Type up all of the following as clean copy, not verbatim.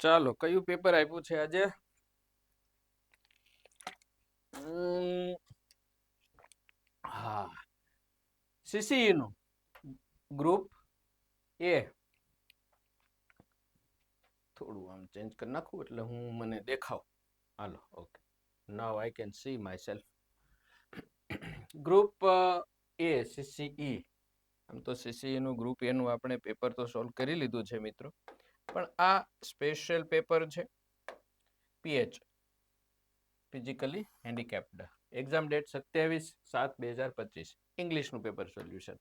ચાલો કયું પેપર આપ્યું છે આજે? હા, સીસીઈ નું ગ્રુપ એ. થોડું આમ ચેન્જ કરી નાખું એટલે હું મને દેખાવ. હાલો, okay. Now I can see myself. Group A CCE. આમ તો સીસીઈ નું ગ્રુપ એ નું આપણે પેપર તો સોલ્વ કરી લીધું છે મિત્રો, પણ આ સ્પેશિયલ પેપર છે PH, physically handicapped. Exam date 27/7/2025. ઇંગ્લિશનું પેપર સોલ્યુશન.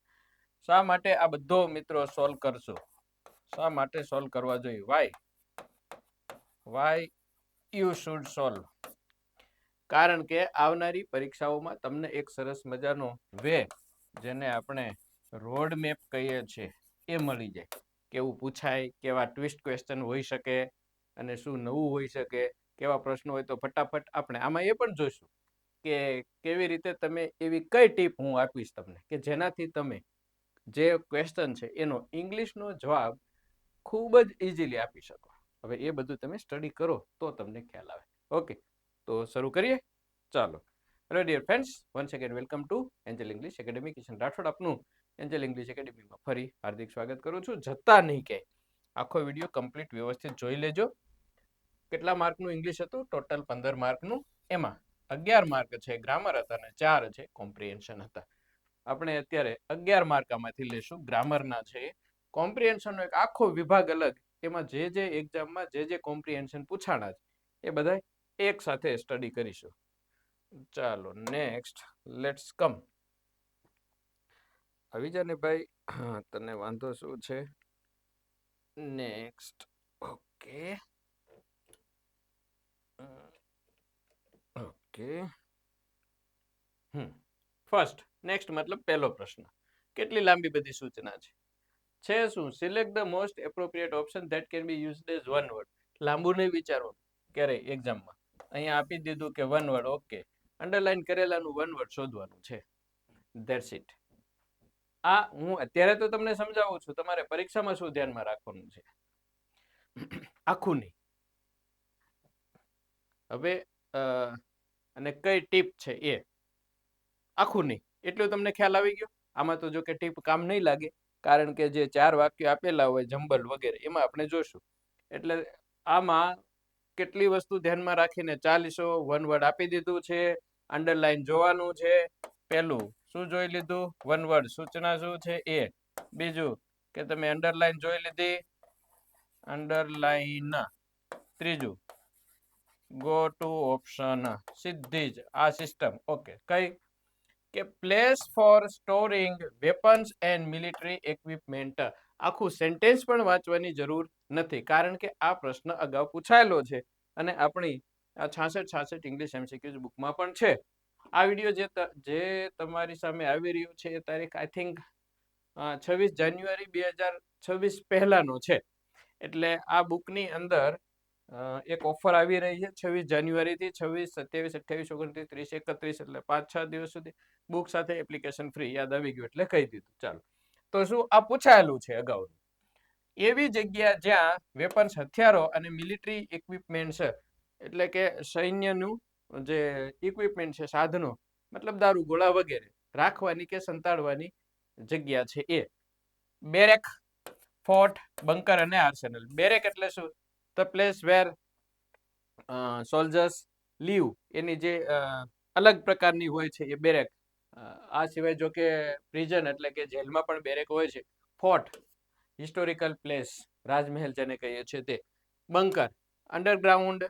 શા માટે આ બધો મિત્રો સોલ્વ કરશો? શા માટે સોલ્વ કરવા જોઈએ? Why you should solve? કારણ કે આવનારી પરીક્ષાઓમાં તમને એક સરસ મજાનો વે, જેને આપણે રોડ મેપ કહીએ છીએ, એ મળી જાય. કેવું પૂછાય, કેવા ટ્વિસ્ટ ક્વેશ્ચન હોઈ શકે અને શું નવું હોઈ શકે, કેવા પ્રશ્નો હોય તો ફટાફટ આપણે આમાં એ પણ જોઈશું કે કેવી રીતે તમે એવી કઈ ટીપ હું આપીશ તમને કે જેનાથી તમે જે ક્વેશ્ચન છે એનો ઇંગ્લિશનો જવાબ ખૂબ જ ઇઝીલી આપી શકો. હવે એ બધું તમે સ્ટડી કરો તો તમને ખ્યાલ આવે. ઓકે, તો શરૂ કરીએ. ચાલો. Hello dear friends, once again welcome to Angel English academy. Kishan Rathod આપનું એન્જલ ઇંગ્લિશ એકેડેમીમાં ફરી હાર્દિક સ્વાગત કરું છું. જતા નહીં કે આખો વિડીયો કમ્પ્લીટ વ્યવસ્થિત જોઈ લેજો. કેટલા માર્કનું ઇંગ્લિશ હતું? ટોટલ 15 માર્કનું. એમાં 11 માર્ક છે ગ્રામર હતા અને 4 છે કોમ્પ્રિહેન્શન હતા. આપણે અત્યારે 11 માર્ક આમાંથી લેશું. ગ્રામરના છે, કોમ્પ્રિહેન્શનનો એક આખો વિભાગ અલગ, એમાં જે એક્ઝામમાં જે કોમ્પ્રિહેન્શન પૂછાણા છે એ બધા એક સાથે સ્ટડી કરીશું. ચાલો નેક્સ્ટ, લેટ્સ કમ. આવી જા ને ભાઈ, તને વાંધો શું છે? Next. Okay okay. First, next મતલબ પહેલો પ્રશ્ન. કેટલી લાંબી બધી સૂચના છે શું? Select the most appropriate option that can be used as one word. લાંબુ નહીં વિચારવાનું ક્યારેય એક્ઝામમાં. અહીંયા આપી દીધું કે વન વર્ડ, ઓકે. અંડરલાઈન કરેલાનું વન વર્ડ શોધવાનું છે. That's it. આ હું અત્યારે તો તમને સમજાવું છું, તમારે પરીક્ષામાં શું ધ્યાનમાં રાખવાનું છે, આખું નહીં. હવે અને કઈ ટીપ છે એ આખું નહીં, એટલું તમને ખ્યાલ આવી ગયો. આમાં તો જો કે ટીપ કામ નહીં લાગે, કારણ કે જે 4 વાક્યો આપેલા હોય જંબલ વગેરે એમાં આપણે જોશું. એટલે આમાં કેટલી વસ્તુ ધ્યાનમાં રાખીને ચાલીસો વન વર્ડ આપી દીધું છે. અંડરલાઈન જોવાનું છે. પહેલું શું જોઈ લીધું? વન વર્ડ સૂચના શું છે એ. બીજું કે તમે અંડરલાઈન જોઈ લીધી, અંડરલાઈન. ત્રીજું ગો ટુ ઓપ્શન, સીધી જ આ સિસ્ટમ. ઓકે, કઈ કે place four storing weapons and military equipment. આખું સેન્ટેન્સ પણ વાંચવાની જરૂર નથી, કારણ કે આ પ્રશ્ન અગાઉ પૂછાયેલો છે અને આપણી 66 ઇંગ્લિશ એમસીક્યુઝ બુકમાં પણ છે. આ વિડીયો જે તમારી સામે આવી રહ્યું છે એ તારીખ આઈ થિંક 26 જાન્યુઆરી 2026 પહેલાનો છે. એટલે આ બુકની અંદર એક ઓફર આવી રહી છે 26 જાન્યુઆરીથી 26, 27, 28, 29, 30, 31, એટલે 5-6 દિવસ સુધી બુક સાથે એપ્લિકેશન ફ્રી. યાદ આવી ગયું એટલે કહી દીધું. ચાલો, તો શું આ પૂછાયેલું છે અગાઉ? એવી જગ્યા જ્યાં વેપન્સ, હથિયારો અને મિલિટરી ઇક્વિપમેન્ટ છે, એટલે કે સૈન્યનું જે ઇક્વિપમેન્ટ છે, સાધનો, મતલબ દારૂ ગોળા વગેરે રાખવાની કે સંતાડવાની જગ્યા છે એ. બેરેક, ફોર્ટ, બંકર અને આર્સેનલ. બેરેક એટલે શું? The place where soldiers live. એની જે અલગ પ્રકારની હોય છે એ બેરેક. આ સિવાય જો કે પ્રિઝન એટલે કે જેલમાં પણ બેરેક હોય છે. ફોર્ટ, હિસ્ટોરિકલ પ્લેસ, રાજમહેલ જેને કહીએ છીએ તે. બંકર, અંડરગ્રાઉન્ડ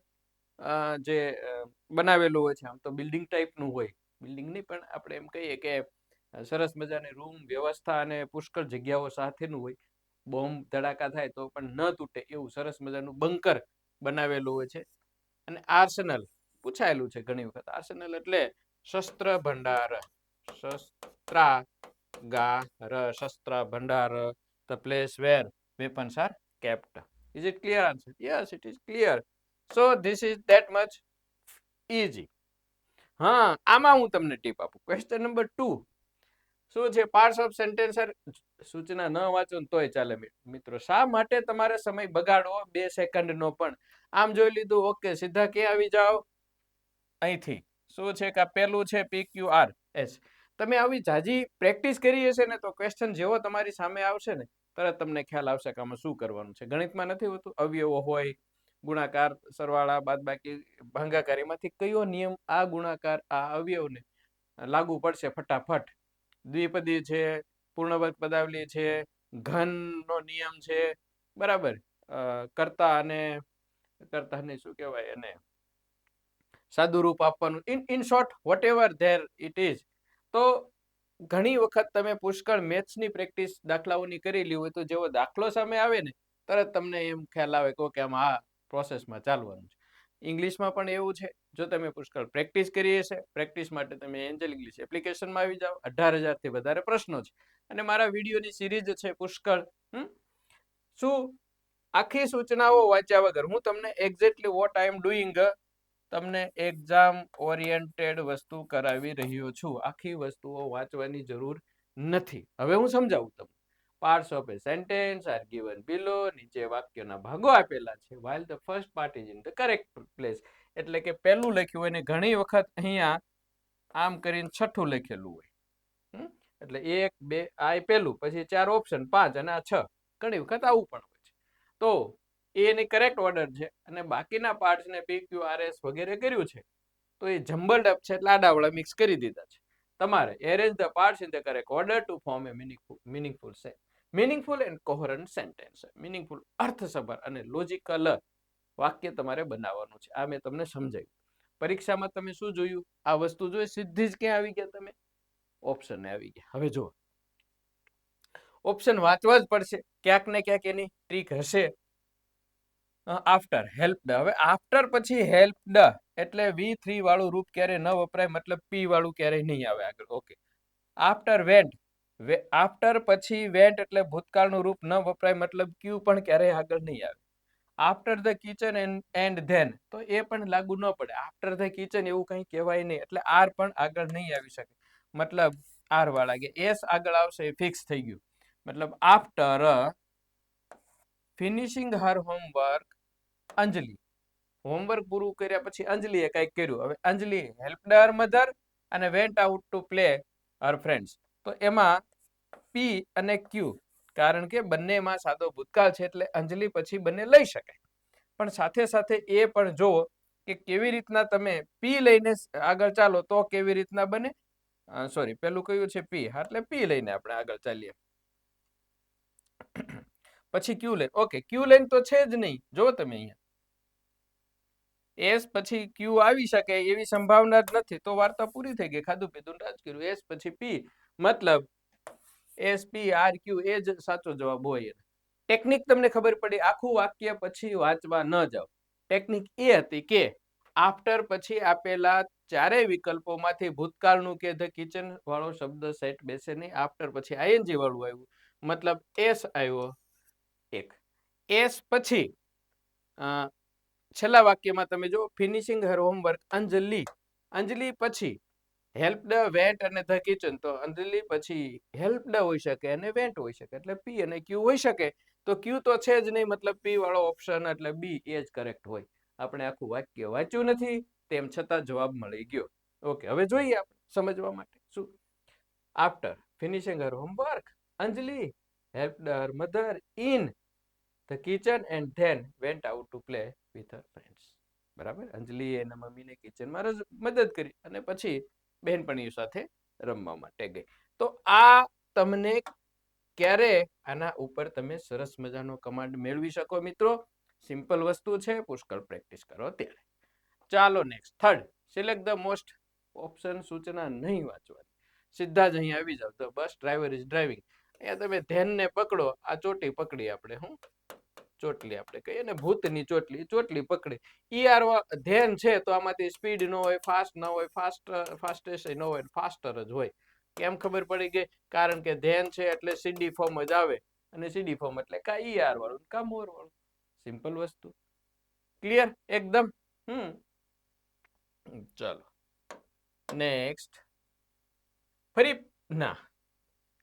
જે બનાવેલું હોય છે, આમ તો બિલ્ડિંગ ટાઈપનું હોય, બિલ્ડિંગ નહીં પણ આપણે એમ કહીએ કે સરસ મજાની રૂમ વ્યવસ્થા અને પુષ્કળ જગ્યાઓ સાથેનું હોય. બોમ્બ ધડાકા થાય તો પણ ન તૂટે એવું સરસ મજાનું બંકર બનાવેલું હોય છે. અને આર્સેનલ પૂછાયેલું છે ઘણી વખત. આર્સેનલ એટલે શસ્ત્ર ભંડાર, શસ્ત્ર ભંડાર, the place where weapons are kept. Is it clear answer? Yes, it is clear. So this is that much easy. હા, આમાં હું તમને ટીપ આપું. ક્વેશ્ચન નંબર 2, શું છે પાર્ટ્સ ઓફ સેન્ટેન્સ સૂચના ન વાંચો ને તોય ચાલે મિત્રો. શા માટે તમારે સમય બગાડવો 2 સેકન્ડનો પણ? આમ જોઈ લીધું, ઓકે, સીધા ક્યાં આવી જાઓ? અહીંથી. શું છે કે પેલું છે PQRS. તમે આવી જાજી પ્રેક્ટિસ કરી હશે ને તો ક્વેશ્ચન જેવો તમારી સામે આવશે ને તરત તમને ખ્યાલ આવશે કે આમાં શું કરવાનું છે. ગણિતમાં નથી હોતું, અવયવો હોય, ગુણાકાર, સરવાળા, બાદબાકી, ભાગાકારીમાંથી કયો નિયમ આ ગુણાકાર, આ અવયવને લાગુ પડશે ફટાફટ. દ્વિપદી છે, પૂર્ણવર્ગ પદાવલી છે, ઘનનો નિયમ છે, બરાબર, કર્તાને શું કહેવાય એને સાદું રૂપ આપવાનું, in short whatever there it is. તો ઘણી વખત તમે પુષ્કળ મેથ્સની પ્રેક્ટિસ દાખલાઓની કરેલી હોય તો જેવો દાખલો સામે આવે ને તરત તમને એમ ખ્યાલ આવે કે આમાં આ પ્રોસેસમાં ચાલવાનું છે. ઇંગ્લિશમાં પણ એવું છે. જો તમે પુષ્કળ પ્રેક્ટિસ કરી હશે, પ્રેક્ટિસ માટે તમે એન્જલ ઇંગ્લિશ એપ્લિકેશનમાં આવી જાઓ. 18,000 થી વધારે પ્રશ્નો છે અને મારા વિડીયોની સિરીઝ છે પુષ્કળ. શું આખી સૂચનાઓ વાંચ્યા વગર હું તમને exactly what I am doing તમને એક્ઝામ ઓરિએન્ટેડ વસ્તુ કરાવી રહ્યો છું. આખી વસ્તુઓ વાંચવાની જરૂર નથી. હવે હું સમજાવું તમને. Parts of A sentence are given below. નીચે વાક્યના ભાગો આપેલા છે. while the first part is in the correct place. એટલે કે પહેલું લખ્યું હોય ને ઘણી વખત અહીંયા આમ કરીને છઠ્ઠું લખેલું હોય. એટલે 1 2 આ પહેલું, પછી 4 ઓપ્શન, 5 અને આ 6. ઘણી વખત આવું પણ હોય છે. તો એની કરેક્ટ ઓર્ડર છે અને બાકીના પાર્ટ્સને PQRS વગેરે કર્યું છે તો એ જમ્બલ્ડ અપ છે એટલે આડાવડા મિક્સ કરી દીધા છે. તમારે arrange the parts in the correct order to form a meaningful and coherent sentence. Meaningful, અર્થસભર અને લોજિકલ વાક્ય તમારે બનાવવાનું છે. આ મેં તમને સમજાવ્યું. પરીક્ષામાં તમે શું જોયું? આ વસ્તુ જોઈ સીધી જ ક્યાં આવી ગયા? તમે ઓપ્શન આવી ગયા. હવે જો ઓપ્શન વાંચવા જ પડશે. ક્યાંક ને ક્યાંક એની ટ્રીક હશે. After, helped. હવે આફ્ટર પછી હેલ્પડ એટલે V3 વાળું રૂપ ક્યારે ન વપરાય, મતલબ P વાળું ક્યારેય નહીં આવે આગળ. ઓકે. આફ્ટર વેન્ટ, આફ્ટર પછી વેન્ટ એટલે ભૂતકાળનું રૂપ ન વપરાય, મતલબ Q પણ ક્યારેય આગળ નહીં આવે. After the kitchen and then તો એ પણ લાગુ ન પડે. આફ્ટર ધ કિચન એવું કંઈ કહેવાય નહીં એટલે R પણ આગળ નહીં આવી શકે, મતલબ R વાળા કે S આગળ આવશે એ ફિક્સ થઈ ગયું. મતલબ આફ્ટર ફિનિશિંગ હર હોમવર્ક અંજલિ, હોમવર્ક પૂરું કર્યા પછી અંજલિએ કંઈક કર્યું. હવે અંજલિ હેલ્પડ હર મધર અને vent out to play her friends. તો એમાં P અને Q, કારણ કે બંનેમાં સાદો ભૂતકાળ છે એટલે અંજલિ પછી બંને લઈ શકાય. પણ સાથે સાથે એ પણ જો કે કેવી રીતના તમે P લઈને આગળ ચાલો તો કેવી રીતના બને. સોરી, પેલું કયું છે P, એટલે P લઈને આપણે આગળ ચાલીએ. પછી Q line. Okay, Q line તો છે જ નહીં. જો તમે અહીંયા S પછી Q આવી શકે એવી સંભાવના જ નથી તો વાર્તા પૂરી થઈ ગઈ. ખાધું પીધું રાજ કર્યું. S પછી P, મતલબ SPRQ એ જ સાચો જવાબ હોય. ટેકનિક તમને ખબર પડી. આખું વાક્ય પછી વાંચવા ન જાઓ. ટેકનિક એ હતી કે આફ્ટર પછી આપેલા ચારેય વિકલ્પોમાંથી ભૂતકાળનું કે ધ કિચન વાળો શબ્દ સેટ બેસે નહીં. આફ્ટર પછી ING વાળું આવ્યું, મતલબ S આવ્યો એક. S પછી છેલ્લા વાક્યમાં તમે જો ફિનિશિંગ હર હોમવર્ક અંજલિ, અંજલિ પછી હેલ્પડ, વેન્ટ અને ધ કિચન. તો અંજલિ પછી હેલ્પડ હોઈ શકે અને વેન્ટ હોઈ શકે એટલે P અને Q હોઈ શકે. તો Q તો છે જ નહીં, મતલબ P વાળો ઓપ્શન એટલે B એ જ કરેક્ટ હોય. આપણે આખું વાક્ય વાંચ્યું નથી તેમ છતાં જવાબ મળી ગયો. ઓકે, હવે જોઈએ આપણે સમજવા માટે શું. After finishing her homework Anjali helped her mother in the kitchen and then vent out to play with her friends. બરાબર, અંજલિ એના મમ્મીને કિચનમાં મદદ કરી અને પછી બહેનપણીઓ સાથે રમવા માટે ગઈ. તો આ તમને ક્યારે આના ઉપર તમે સરસ મજાનો કમાન્ડ મેળવી શકો મિત્રો. સિમ્પલ વસ્તુ છે, પુષ્કળ પ્રેક્ટિસ કરો ત્યારે. ચાલો next, third, select the most. Option સૂચના નહીં વાંચવાની, સીધા જ અહીં આવી જાવ. The bus driver is driving. અહીંયા તમે ધ્યાનને પકડો. આ ચોટી પકડી આપણે, હું ચોટલી આપણે કહીએ ને, ભૂતની ચોટલી, ચોટલી પકડી. ER ધ્યાન છે તો આમાંથી સ્પીડ ન હોય, ફાસ્ટ ન હોય, ફાસ્ટેસ્ટ ન હોય, ફાસ્ટર જ હોય. કેમ ખબર પડી ગઈ? કારણ કે ધ્યાન છે એટલે CD ફોર્મ જ આવે અને CD ફોર્મ એટલે કા ER વાળું કા મોર વાળું. સિમ્પલ વસ્તુ. ક્લિયર એકદમ? ચાલો નેક્સ્ટ. ફરી ના,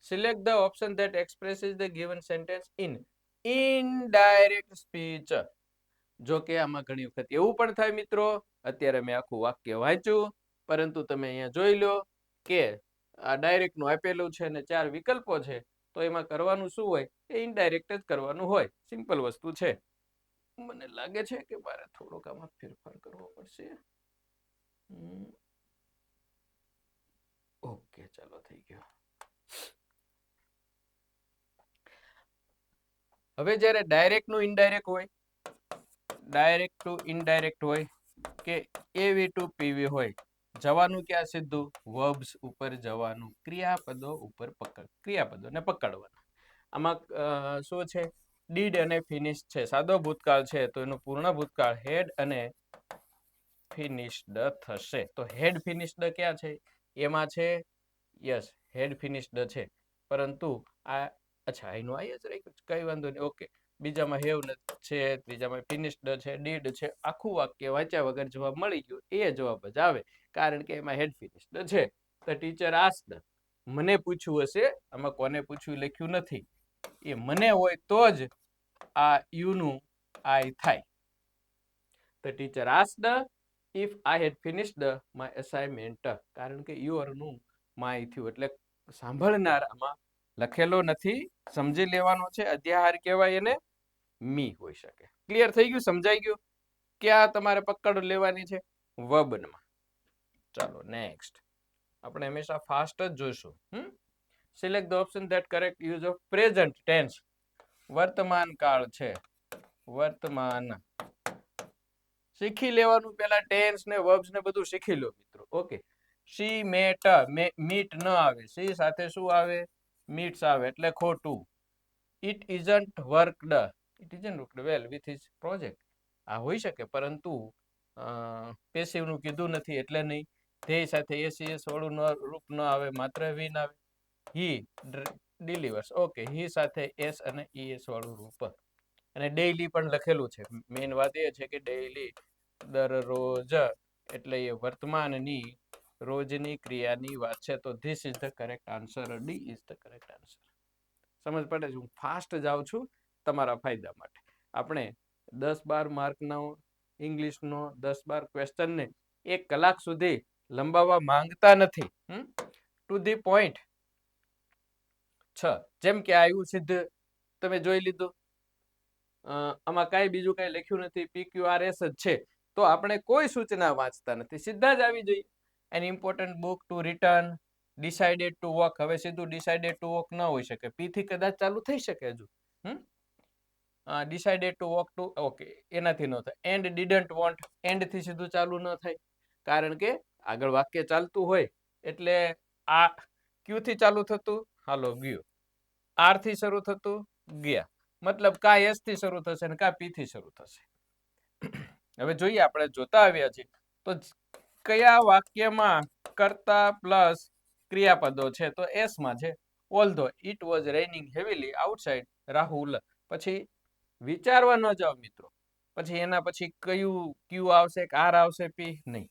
select the option that expresses the given sentence in indirect speech. જો કે આમાં ઘણી વખત એવું પણ થાય મિત્રો, અત્યારે મેં આખું વાક્ય વાંચ્યું, પરંતુ તમે અહીંયા જોઈ લો કે આ ડાયરેક્ટ નું આપેલું છે અને 4 વિકલ્પો છે, તો એમાં કરવાનું શું હોય? એ ઇનડાયરેક્ટ જ કરવાનું હોય. સિમ્પલ વસ્તુ છે. મને લાગે છે કે મારે થોડોક આમાં ફેરફાર કરવો પડશે. ઓકે, ચાલો થઈ ગયો. હવે જ્યારે ડાયરેક્ટ નું ઇનડાયરેક્ટ હોય, ડાયરેક્ટ ટુ ઇનડાયરેક્ટ હોય કે એવી ટુ પીવી હોય, જવાનું ક્યાં સીધું? વર્બ્સ ઉપર જવાનું, ક્રિયાપદો ઉપર ક્રિયાપદોને પકડવાના. આમાં શું છે? ડીડ અને ફિનિશ છે. સાદો ભૂતકાળ છે તો એનું પૂર્ણ ભૂતકાળ હેડ અને ફિનિશ્ડ થશે. તો હેડ ફિનિશ્ડ ક્યાં છે? એમાં છે. યસ, હેડ ફિનિશ્ડ છે, પરંતુ આ અચ્છા એનું આઈ જ રાખ્યું, કઈ વાંધો નહીં. ઓકે, બીજામાં હેવ છે, ત્રીજામાં ફિનિશ્ડ છે, ડીડ છે. આખું વાક્ય વાંચ્યા વગર જવાબ મળી ગયો, એ જવાબ જ આવે, કારણ કે એમાં હેડ ફિનિશ્ડ છે. તો ટીચર આસ્ક્ડ, મને પૂછ્યું હશે, આમાં કોને પૂછ્યું લખ્યું નથી, એ મને હોય તો જ આ યુ નું આઈ થાય. The teacher asked if I had finished my assignment. કારણ કે યુઅર નું માય થયું એટલે સાંભળનારામાં લખેલો નથી, સમજી લેવાનો છે. અધ્યાહાર કહેવાય એને મી હોઈ શકે. ક્લિયર થઈ ગયું? સમજાઈ ગયું? ક્યાં તમારે પકડ લેવાની છે? વર્બમાં. ચાલો નેક્સ્ટ. આપણે હંમેશા ફાસ્ટ જ જોઈશું. Select the option that correct use of present tense. વર્તમાન કાળ છે. વર્તમાન શીખી લેવાનું, પેલા ટેન્સ ને વર્બ્સ ને બધું શીખી લો મિત્રો. ઓકે, સી મેટ, મીટ ન આવે, સી સાથે શું આવે? મીટ્સ આવે, એટલે ખોટું. It isn't worked, it isn't worked well with his project. આ હોઈ શકે, પરંતુ પેસિવ નું કીધું નથી એટલે નહીં. ધ્યેય સાથે એસીએસ વાળું રૂપ ન આવે, માત્ર વિન આવે. હી ડિલિવર્સ, ઓકે, હી સાથે એસ અને ઈએસ વાળું રૂપ. અને ડેઈલી પણ લખેલું છે. મેઇન વાત એ છે કે ડેઈલી, દરરોજ, એટલે એ વર્તમાનની રોજની ક્રિયાની વાત છે. તો this is the correct answer. D is the correct answer. સમજ પડે છે? હું ફાસ્ટ જાઉં છું તમારા ફાયદા માટે. આપણે 10-12 માર્કનો ઇંગ્લિશનો 10-12 ક્વેશ્ચનને 1 કલાક સુધી લંબાવવા માંગતા નથી. To the point. જેમ કે આવ્યું સિદ્ધ તમે જોઈ લીધું. આમાં કાંઈ બીજું કાંઈ લખ્યું નથી, PQRS જ છે. તો આપણે કોઈ સૂચના વાંચતા નથી, સીધા જ આવી જોઈએ. N important book two return, decided to walk. હવે સીધું ડિસાઇડેડ ટુ વોક ન હોઈ શકે, પી થી કદાચ ચાલુ થઈ શકે હજુ. Decided to walk to, okay, એનાથી ન થાય. એન્ડ ડીડન્ટ વોન્ટ, એન્ડ થી સીધું ચાલુ ન થાય, કારણ કે આગળ વાક્ય ચાલતું હોય. એટલે આ ક્યુ થી ચાલુ થતું, હાલો ગયું. આર થી શરૂ થતું, ગયા. મતલબ કા એસ થી શરૂ થશે અને કા પી થી શરૂ થશે. હવે જોઈએ, આપણે જોતા આવ્યા છીએ તો કયા વાક્યમાં કર્તા પ્લસ ક્રિયાપદો છે? તો એસ માં છે. Although it was raining heavily outside, Rahul. પછી વિચારવા ન જાવ મિત્રો, પછી એના પછી કયું ક્યુ આવશે કે આર આવશે, પી નહીં.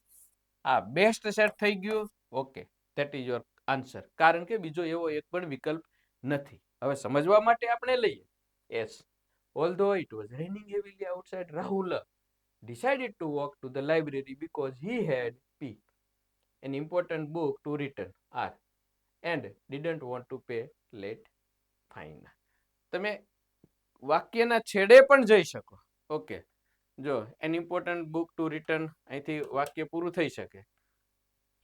આ બેસ્ટ સેટ થઈ ગયું. Okay, that is your answer, કારણ કે બીજો એવો એક પણ વિકલ્પ નથી. હવે સમજવા માટે આપણે લઈએ S. Although it was raining heavily outside, Rahul decided to walk to the library because he had P, an important book to return, R, and didn't want to pay late fine. તમે વાક્યના છેડે પણ જઈ શકો. Okay, જો N important book two return, અહીંથી વાક્ય પૂરું થઈ શકે.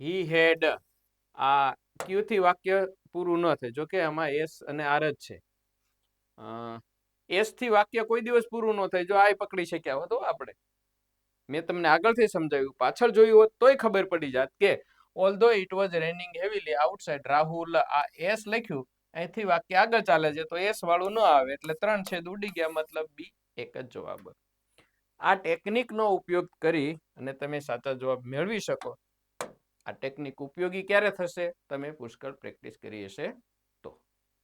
હી હેડ, આ ક્યુ થી વાક્ય પૂરું ન થાય. જો કે આમાં એસ અને આર જ છે. એસ થી વાક્ય કોઈ દિવસ પૂરું ન થાય જો આ પકડી શક્યા હોત. આપણે મેં તમને આગળથી સમજાવ્યું, પાછળ જોયું હોત તોય ખબર પડી જાત કે although it was raining heavily outside, Rahul. આ એસ લખ્યું, અહીંથી વાક્ય આગળ ચાલે છે તો એસ વાળું ન આવે, એટલે 3 છેદ ઉડી ગયા, મતલબ બી એક જ જવાબ. આ ટેકનિકનો ઉપયોગ કરી અને તમે સાચા જવાબ મેળવી શકો. આ ટેકનિક ઉપયોગી ક્યારે થશે? તમે પુષ્કળ પ્રેક્ટિસ કરી હશે તો.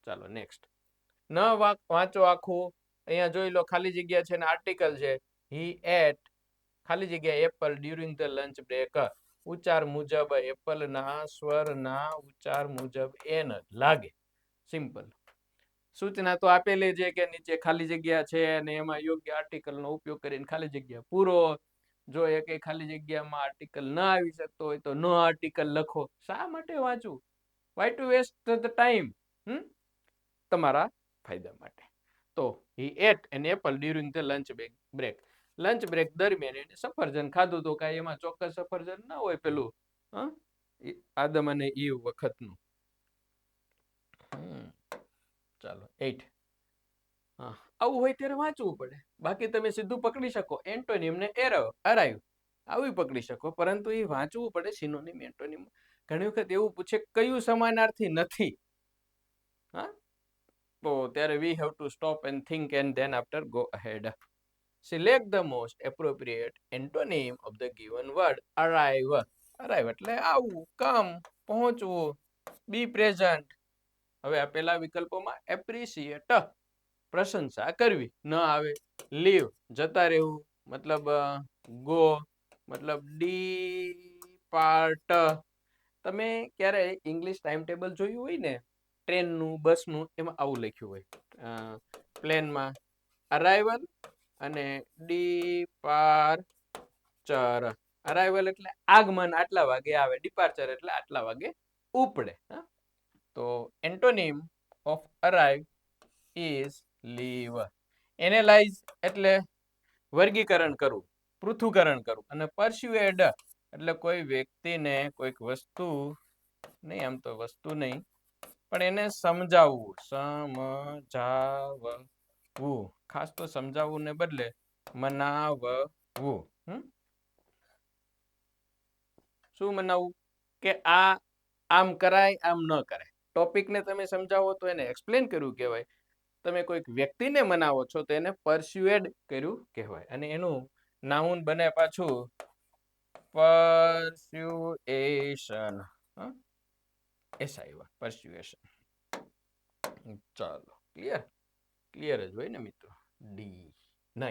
ચાલો નેક્સ્ટ. ન વાંચો આખું. અહીંયા જોઈ લો, ખાલી જગ્યા છે ને આર્ટિકલ છે. હી એટ, ખાલી જગ્યા apple during the lunch break. ઉચ્ચાર મુજબ એપલ ના સ્વરના ઉચ્ચાર મુજબ એન લાગે. સિમ્પલ. સૂચના તો આપેલી છે કે નીચે ખાલી જગ્યા છે અને એમાં યોગ્ય આર્ટિકલનો ઉપયોગ કરીને ખાલી જગ્યા પૂરો. જો એ કઈ ખાલી જગ્યામાં આર્ટિકલ ન આવી શકતો હોય તો નો આર્ટિકલ લખો. શા માટે વાંચવું? Why to waste the time? તમારા ફાયદા માટે. તો he ate an apple during the lunch break. Lunch break દરમિયાન એને સફરજન ખાધું તો કાંઈ એમાં ચોક્કસ સફરજન ના હોય પેલું આદમ અને ઈવ વખતનું. ચાલો 8. હા, આવું હોય ત્યારે વાંચવું પડે. બાકી તમે સીધું પકડી શકો એન્ટોનિમ ને અરાઇવ આવી પકડી શકો, પરંતુ એ વાંચવું પડે સિનોનિમ એન્ટોનિમ. ઘણી વખત એવું પૂછે કયું સમાનાર્થી નથી, હા, તો ત્યારે we have to stop and think and then after go ahead. Select the most appropriate antonym of the given word. Arrive. Arrive એટલે આવવું, કમ, પહોંચવું, be present. હવે આ પેલા વિકલ્પોમાં એપ્રિશિએટ પ્રશંસા કરવી ન આવે. લીવ જતા રહેવું મતલબ ગો મતલબ ડીપાર્ટ. તમે ક્યારે ઇંગ્લિશ ટાઈમ ટેબલ જોયું હોય ને ટ્રેનનું બસનું, એમાં આવું લખ્યું હોય પ્લેનમાં અરાઇવલ અને ડિપાર્ચર. અરાઇવલ એટલે આગમન આટલા વાગે આવે, ડિપાર્ચર એટલે આટલા વાગે ઉપડે. તો antonym of arrive is leave. Analyse એટલે વર્ગીકરણ કરવું, પૃથ્થકરણ કરવું. અને પરસ્યુએડ એટલે કોઈ વ્યક્તિને કોઈક વસ્તુ નહીં, આમ તો વસ્તુ નહીં પણ એને સમજાવવું. સમજાવવું, ખાસ તો સમજાવવું ને બદલે મનાવવું. શું મનાવવું? કે આ આમ કરાય, આમ ન કરાય. ટોપિકને તમે સમજાવો તો એને એક્સપ્લેન કર્યું કહેવાય. તમે કોઈક વ્યક્તિને મનાવો છો તો એને પરસ્યુએડ કર્યું કહેવાય. અને એનું નાઉન બને પાછું પરસ્યુએશન. પરસ્યુએશન. ચાલો, ક્લિયર જ હોય ને મિત્રો? D9.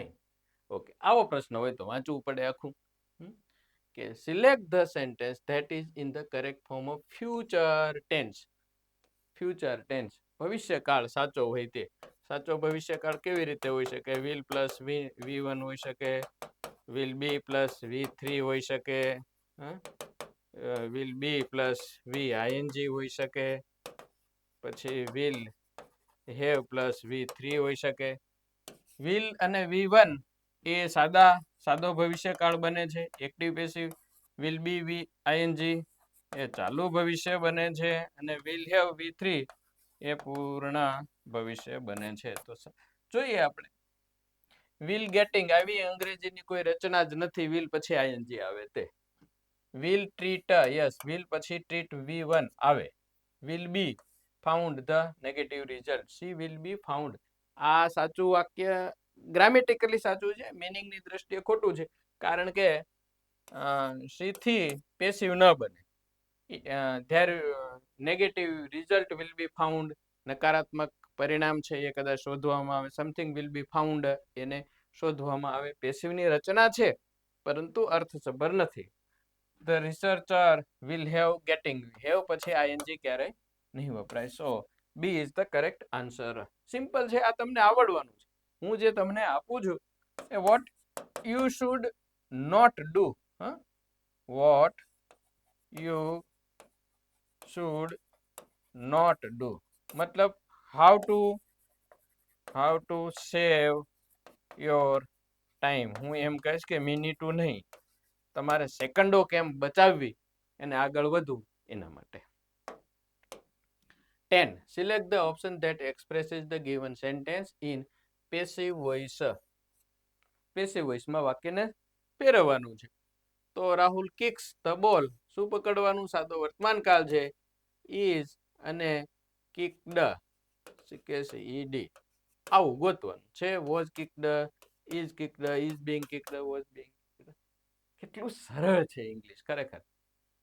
ઓકે, આવો પ્રશ્ન હોય તો વાંચવું પડે આખું. કે select the sentence that is in the correct form of future tense. Future tense ભવિષ્યકાળ સાચો હોય તે. સાચો ભવિષ્યકાળ કેવી રીતે હોઈ શકે? વિલ પ્લસ V1 હોઈ શકે, વિલ બી પ્લસ V3 હોઈ શકે, વિલ બી પ્લસ VING હોઈ શકે, પછી વિલ હેવ પ્લસ V3 હોઈ શકે. વિલ અને V1 એ સાદો ભવિષ્યકાળ બને છે, active passive. Will be VING એ ચાલુ ભવિષ્ય બને છે, અને વિલ હેવ V3 એ પૂર્ણ ભવિષ્ય બને છે. તો જોઈએ આપણે વિલ ગેટિંગ આવી અંગ્રેજીની કોઈ રચના જ નથી. વિલ પછી ING આવે તે. વિલ ટ્રીટ, યસ, વિલ પછી ટ્રીટ V1 આવે. Will be found the negative result. She will be found. આ સાચું વાક્ય ગ્રામેટિકલી સાચું છે, મીનિંગની દ્રષ્ટિએ ખોટું છે, કારણ કે સી થી પેસિવ ન બને. There negative result will be found. નકારાત્મક પરિણામ છે એ કદાચ શોધવામાં આવે. સમથિંગ વિલ બી ફાઉન્ડ એને શોધવામાં આવે. પેસિવની રચના છે પરંતુ અર્થસભર નથી. The researcher will have getting. Have પછી ING ક્યારેય નહીં વપરાય. So B is the correct answer. Simple છે, આ તમને આવડવાનું છે. હું જે તમને આપું છું એ what you should not do. What you should not do મતલબ how to save your time. હું એમ કહીશ કે મિનિટો નહીં, તમારે સેકન્ડો કેમ બચાવવી અને આગળ વધવું એના માટે. 10. Select the option that expresses the given sentence in passive voice. Passive વોઇસમાં વાક્યને ફેરવવાનું છે. તો રાહુલ કિક્સ ધ બોલ. શું પકડવાનું? સાદો વર્તમાન કાળ છે, ઇઝ અને કિક્ડ, CKCED આવું ગોતવાનું છે. Was kicked, is kicked, is being kicked, was being kicked. કેટલું સરળ છે ઇંગ્લિશ ખરેખર.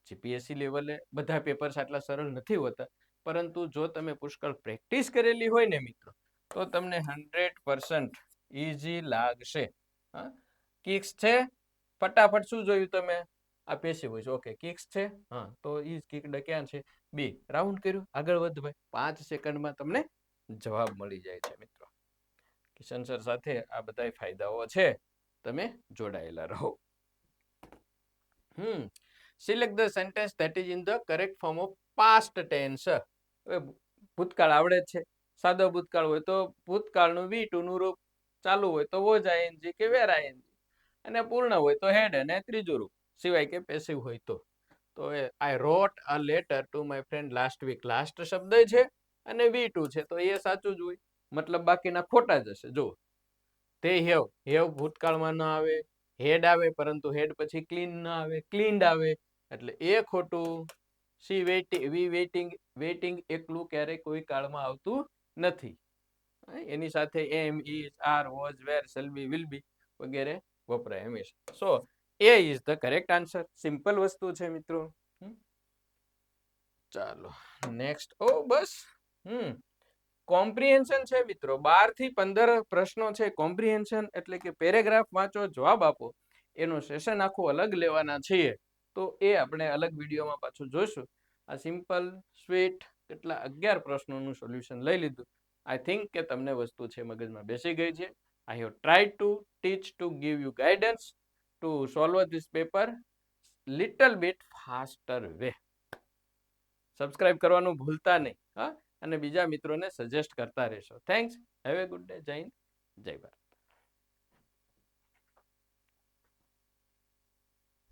GPSC લેવલે બધા પેપર્સ આટલા સરળ નથી હોતા, પરંતુ જો તમે પુષ્કળ પ્રેક્ટિસ કરેલી હોય ને મિત્રો, તો તમને 100% ઈઝી લાગશે. કિક્સ છે, ફટાફટ શું જોયું તમે? આ પેસિવ વોઇસ. ઓકે, કિક્સ છે. હા, તો ઈ કિક્ડ ક્યાં છે? બી. રાઉન્ડ કર્યું, આગળ વધ ભાઈ. 5 સેકન્ડમાં તમને જવાબ મળી જાય છે મિત્રો. કિશન સર સાથે આ બધા ફાયદાઓ છે, તમે જોડાયેલા રહો. Select the sentence that is in the correct form of past tense. હવે ભૂતકાળ આવડે જ છે. સાદો ભૂતકાળ હોય તો ભૂતકાળનું વી ટુ નું રૂપ ચાલુ હોય તો વોઝ આઈએનજી કે વેર આઈએનજી, અને પૂર્ણ હોય તો હેડ અને ત્રીજું રૂપ, સિવાય કે પેસિવ હોય તો I wrote a letter to my friend last week. Last શબ્દ છે અને વી ટુ છે તો એ સાચું જ હોય, મતલબ બાકીના ખોટા જ હશે. જો તે હેવ ભૂતકાળમાં ન આવે, હેડ આવે પરંતુ હેડ પછી ક્લીન ન આવે, ક્લીન્ડ આવે, એટલે એ ખોટું. સી વેઇટિંગ એકલું ક્યારેય કોઈ કાળમાં આવતું નથી. એની સાથે am, is, are, was, were, shall be, will be વગેરે વપરાય હંમેશા. So A is the correct answer. Simple વસ્તુ છે મિત્રો. ચાલો નેક્સ્ટ. ઓ બસ. કોમ્પ્રિહેન્શન છે મિત્રો. 12 થી 15 પ્રશ્નો છે. કોમ્પ્રિહેન્શન એટલે કે પેરેગ્રાફ વાંચો, જવાબ આપો. એનું સેશન આખું અલગ લેવાના છીએ, તો એ આપણે અલગ વિડીયોમાં પાછું જોઈશું. આ સિમ્પલ સ્વીટ કેટલા 11 પ્રશ્નોનું સોલ્યુશન લઈ લીધું. આઈ થિંક કે તમને વસ્તુ છે મગજમાં બેસી ગઈ છે. I have tried to teach to give you guidance to solve this paper little bit faster way. Subscribe કરવાનું ભૂલતા નહીં. હા, અને બીજા મિત્રોને સજેસ્ટ કરતા રહેશો. Thanks. Have a good day. જય હિન્દ, જય ભારત.